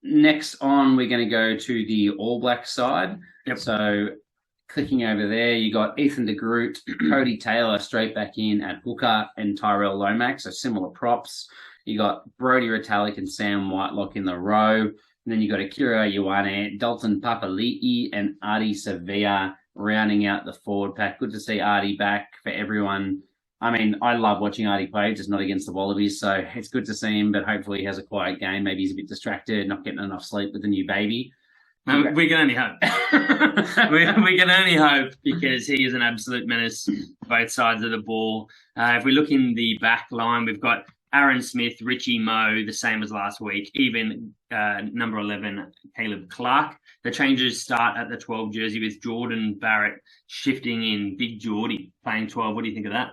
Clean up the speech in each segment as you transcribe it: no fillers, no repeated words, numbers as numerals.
next on, we're going to go to the All Black side. Yep. So clicking over there, you got Ethan de Groot, Cody Taylor straight back in at hooker, and Tyrell Lomax, so similar props. You got Brody Retallick and Sam Whitelock in the row. And then you got Akira Ioane, Dalton Papali'i, and Artie Sevilla rounding out the forward pack. Good to see Artie back for everyone. I mean, I love watching Artie play, just not against the Wallabies, so it's good to see him, but hopefully he has a quiet game. Maybe he's a bit distracted, not getting enough sleep with the new baby. We can only hope. we can only hope, because he is an absolute menace both sides of the ball. If we look in the back line, we've got Aaron Smith, Richie Moe, the same as last week. Even number 11, Caleb Clark. The changes start at the 12 jersey with Jordan Barrett shifting in, Big Geordie playing 12. What do you think of that?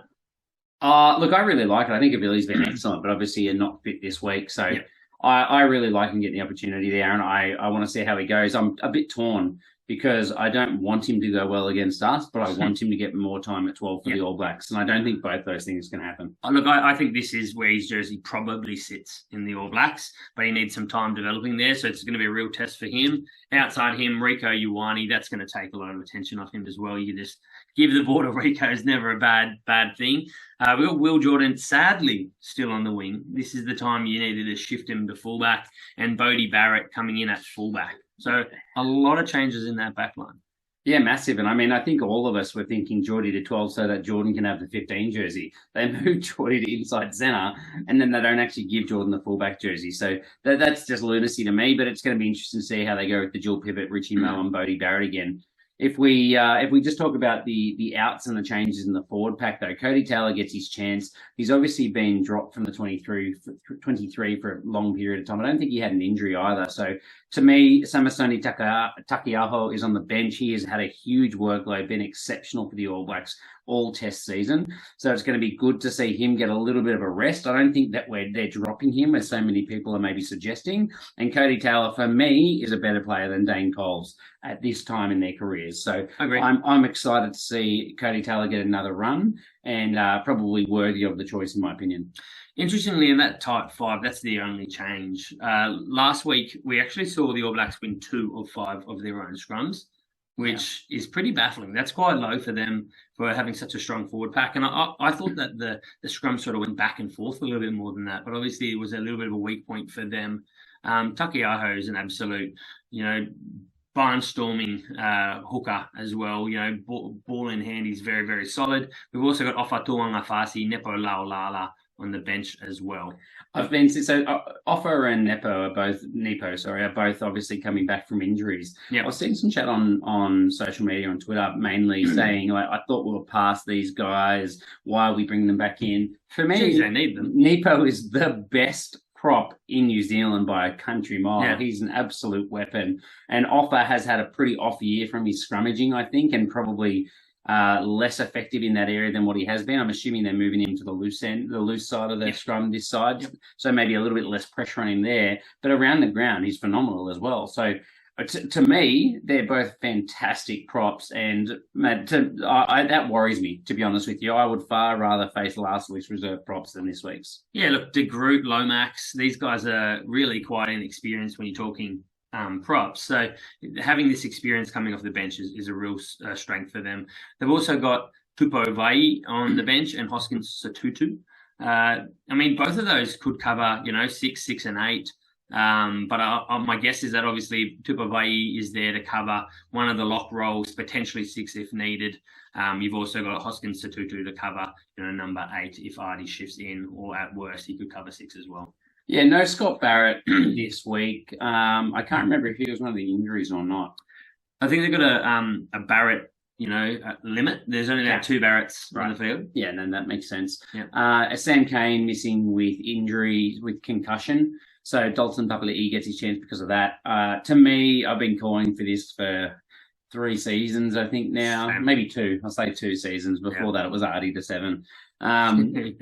Look, I really like it. I think Billy's been excellent, but obviously you're not fit this week, so... Yep. I really like him getting the opportunity there, and I want to see how he goes. I'm a bit torn because I don't want him to go well against us, but I want him to get more time at 12 for the All Blacks, and I don't think both those things can happen. Look, I think this is where his jersey probably sits in the All Blacks, but he needs some time developing there, so it's going to be a real test for him. Outside him, Rico Ioane, that's going to take a lot of attention off him as well. You just give the ball to Rico is never a bad thing. We've got Will Jordan, sadly, still on the wing. This is the time you needed to shift him to fullback, and Bodie Barrett coming in at fullback. So a lot of changes in that back line. Yeah, massive. And I mean, I think all of us were thinking Geordie to 12 so that Jordan can have the 15 jersey. They moved Geordie to inside centre, and then they don't actually give Jordan the fullback jersey. So that's just lunacy to me, but it's going to be interesting to see how they go with the dual pivot, Richie Moe and Bodie Barrett again. If we just talk about the outs and the changes in the forward pack, though, Cody Taylor gets his chance. He's obviously been dropped from the 23 for a long period of time. I don't think he had an injury either. So to me, Samasoni Takiaho is on the bench. He has had a huge workload, been exceptional for the All Blacks all test season. So it's going to be good to see him get a little bit of a rest. I don't think that they're dropping him, as so many people are maybe suggesting. And Cody Taylor, for me, is a better player than Dane Coles at this time in their careers. So I'm excited to see Cody Taylor get another run, and probably worthy of the choice, in my opinion. Interestingly, in that tight 5, that's the only change. Last week, we actually saw the All Blacks win 2 of 5 of their own scrums, which is pretty baffling. That's quite low for them for having such a strong forward pack. And I thought that the scrum sort of went back and forth a little bit more than that, but obviously it was a little bit of a weak point for them. Takiaho is an absolute, barnstorming hooker as well. Ball in hand, he's very, very solid. We've also got Ofa Tuangafasi, Nepo Laolala on the bench as well. Offa and Nepo are both obviously coming back from injuries. Yep. I was seeing some chat on social media, on Twitter, mainly saying, I thought we were past these guys. Why are we bringing them back in? For me, they need them. Nepo is the best prop in New Zealand by a country mile. Yeah. He's an absolute weapon. And Offa has had a pretty off year from his scrummaging, I think, and probably less effective in that area than what he has been. I'm assuming they're moving him to the loose side of their scrum this side. Yep. So maybe a little bit less pressure on him there. But around the ground, he's phenomenal as well. So to me, they're both fantastic props. And that worries me, to be honest with you. I would far rather face last week's reserve props than this week's. Yeah, look, De Groot, Lomax, these guys are really quite inexperienced when you're talking props. So having this experience coming off the bench is a real strength for them. They've also got Tupo Vai on the bench and Hoskins Satutu. Both of those could cover, 6, 6 and 8. But my guess is that obviously Tupo Vai is there to cover one of the lock roles, potentially 6 if needed. You've also got Hoskins Satutu to cover, number 8 if Artie shifts in, or at worst he could cover 6 as well. Yeah, no Scott Barrett this week. I can't remember if he was one of the injuries or not. I think they've got a Barrett, a limit. There's only now 2 Barretts on the field. Yeah, no, that makes sense. Yeah. Sam Cane missing with injury, with concussion. So Dalton Papali'i gets his chance because of that. To me, I've been calling for this for 3 seasons, I think now. Same. Maybe 2. I'll say 2 seasons. Before that, it was Artie to 7. Yeah.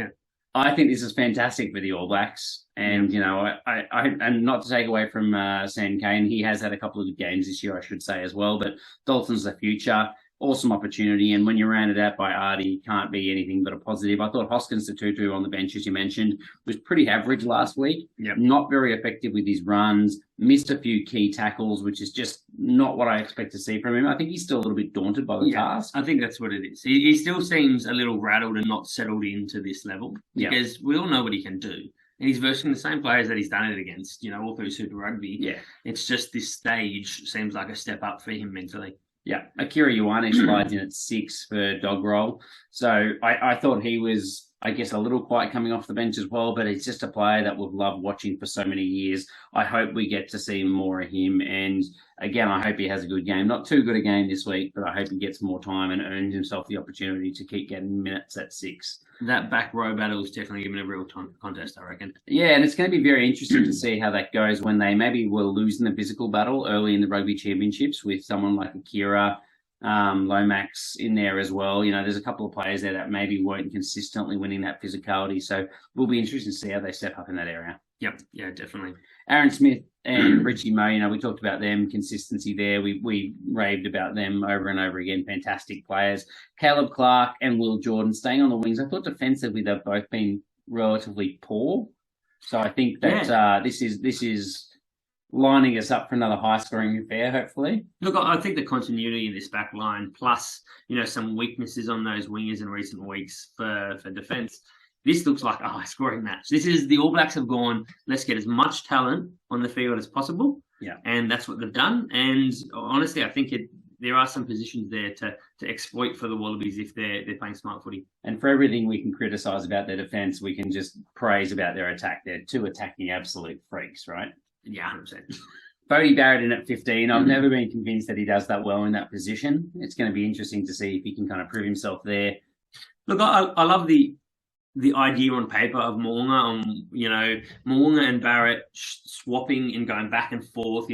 I think this is fantastic for the All Blacks. And, and not to take away from Sam Cane, he has had a couple of good games this year, I should say, as well. But Dalton's the future. awesome opportunity. And when you're rounded out by Artie, can't be anything but a positive. I thought Hoskins Tutu on the bench, as you mentioned, was pretty average last week. Yep. Not very effective with his runs, missed a few key tackles, which is just not what I expect to see from him. I think he's still a little bit daunted by the task. I think that's what it is. He still seems a little rattled and not settled into this level because we all know what he can do. And he's versing the same players that he's done it against, all through Super Rugby. Yeah. It's just this stage seems like a step up for him mentally. Yeah. Akira Ioane slides in at 6 for dog roll. So I thought he was, I guess, a little quiet coming off the bench as well, but he's just a player that we've loved watching for so many years. I hope we get to see more of him. And again, I hope he has a good game. Not too good a game this week, but I hope he gets more time and earns himself the opportunity to keep getting minutes at 6. That back row battle is definitely giving a real contest, I reckon. Yeah, and it's going to be very interesting to see how that goes when they maybe were losing the physical battle early in the rugby championships with someone like Akira, Lomax in there as well. There's a couple of players there that maybe weren't consistently winning that physicality. So it will be interesting to see how they step up in that area. Yep, yeah, definitely. Aaron Smith and Richie Moe, we talked about them, consistency there. We raved about them over and over again. Fantastic players. Caleb Clark and Will Jordan staying on the wings. I thought defensively they've both been relatively poor. So I think that this is lining us up for another high-scoring affair, hopefully. Look, I think the continuity in this back line, plus, some weaknesses on those wingers in recent weeks for defence, this looks like a high-scoring match. This is the All Blacks have gone, let's get as much talent on the field as possible. Yeah. And that's what they've done. And honestly, I think there are some positions there to exploit for the Wallabies if they're playing smart footy. And for everything we can criticise about their defence, we can just praise about their attack. They're two attacking absolute freaks, right? Yeah, 100%. Bodie Barrett in at 15. I've never been convinced that he does that well in that position. It's going to be interesting to see if he can kind of prove himself there. Look, I love the idea on paper of Mo'unga Mo'unga and Barrett swapping and going back and forth,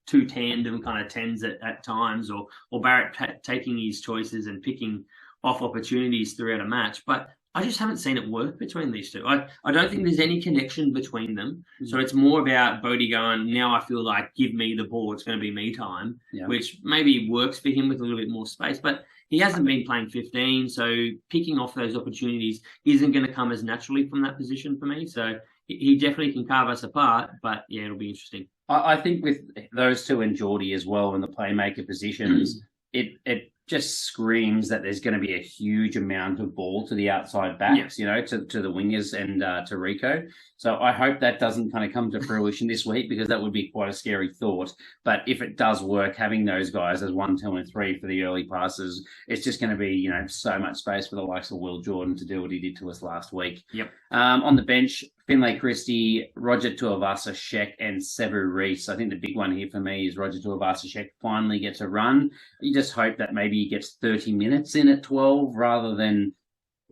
two tandem kind of 10s at times, or Barrett taking his choices and picking off opportunities throughout a match. But I just haven't seen it work between these two. I don't think there's any connection between them. So it's more about Bodie going, now I feel like give me the ball, it's going to be me time, which maybe works for him with a little bit more space. But he hasn't been playing 15, so picking off those opportunities isn't going to come as naturally from that position for me. So he definitely can carve us apart, but yeah, it'll be interesting. I think with those two and Geordie as well in the playmaker positions, it just screams that there's going to be a huge amount of ball to the outside backs, to the wingers and to Rico. So I hope that doesn't kind of come to fruition this week, because that would be quite a scary thought. But if it does work, having those guys as 1, 2, and 3 for the early passes, it's just going to be, so much space for the likes of Will Jordan to do what he did to us last week. Yep. On the bench, Finlay Christie, Roger Tuivasa-Sheck, and Sevu Reece. I think the big one here for me is Roger Tuivasa-Sheck finally gets a run. You just hope that maybe he gets 30 minutes in at 12 rather than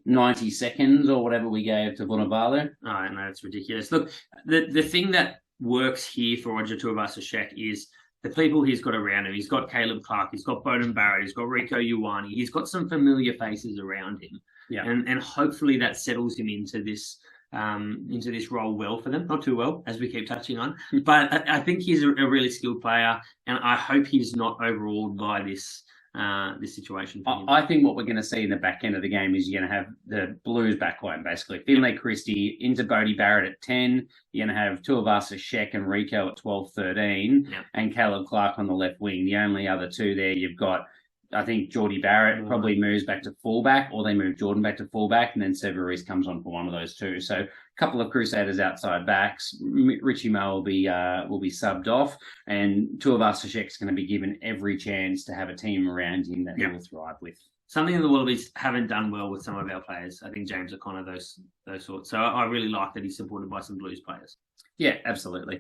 90 seconds or whatever we gave to Vunivalu. Oh, no, it's ridiculous. Look, the thing that works here for Roger Tuivasa-Sheck is the people he's got around him. He's got Caleb Clark, he's got Beauden Barrett, he's got Rico Ioane, he's got some familiar faces around him. Yeah. And hopefully that settles him into this role well for them. Not too well, as we keep touching on. But I think he's a really skilled player, and I hope he's not overawed by this situation for him. I think what we're going to see in the back end of the game is you're going to have the Blues backline, basically. Finlay Christie into Bodie Barrett at 10. You're going to have Tuivasa-Sheck and Rico at 12, 13, and Caleb Clark on the left wing. The only other two there you've got, I think Geordie Barrett probably moves back to fullback, or they move Jordan back to fullback, and then Sevu Reece comes on for one of those two. So a couple of Crusaders outside backs. Richie Moe will be subbed off, and Tuivasa-Sheck's going to be given every chance to have a team around him that he will thrive with. Something that the Wallabies haven't done well with some of our players. I think James O'Connor, those sorts. So I really like that he's supported by some Blues players. Yeah, absolutely.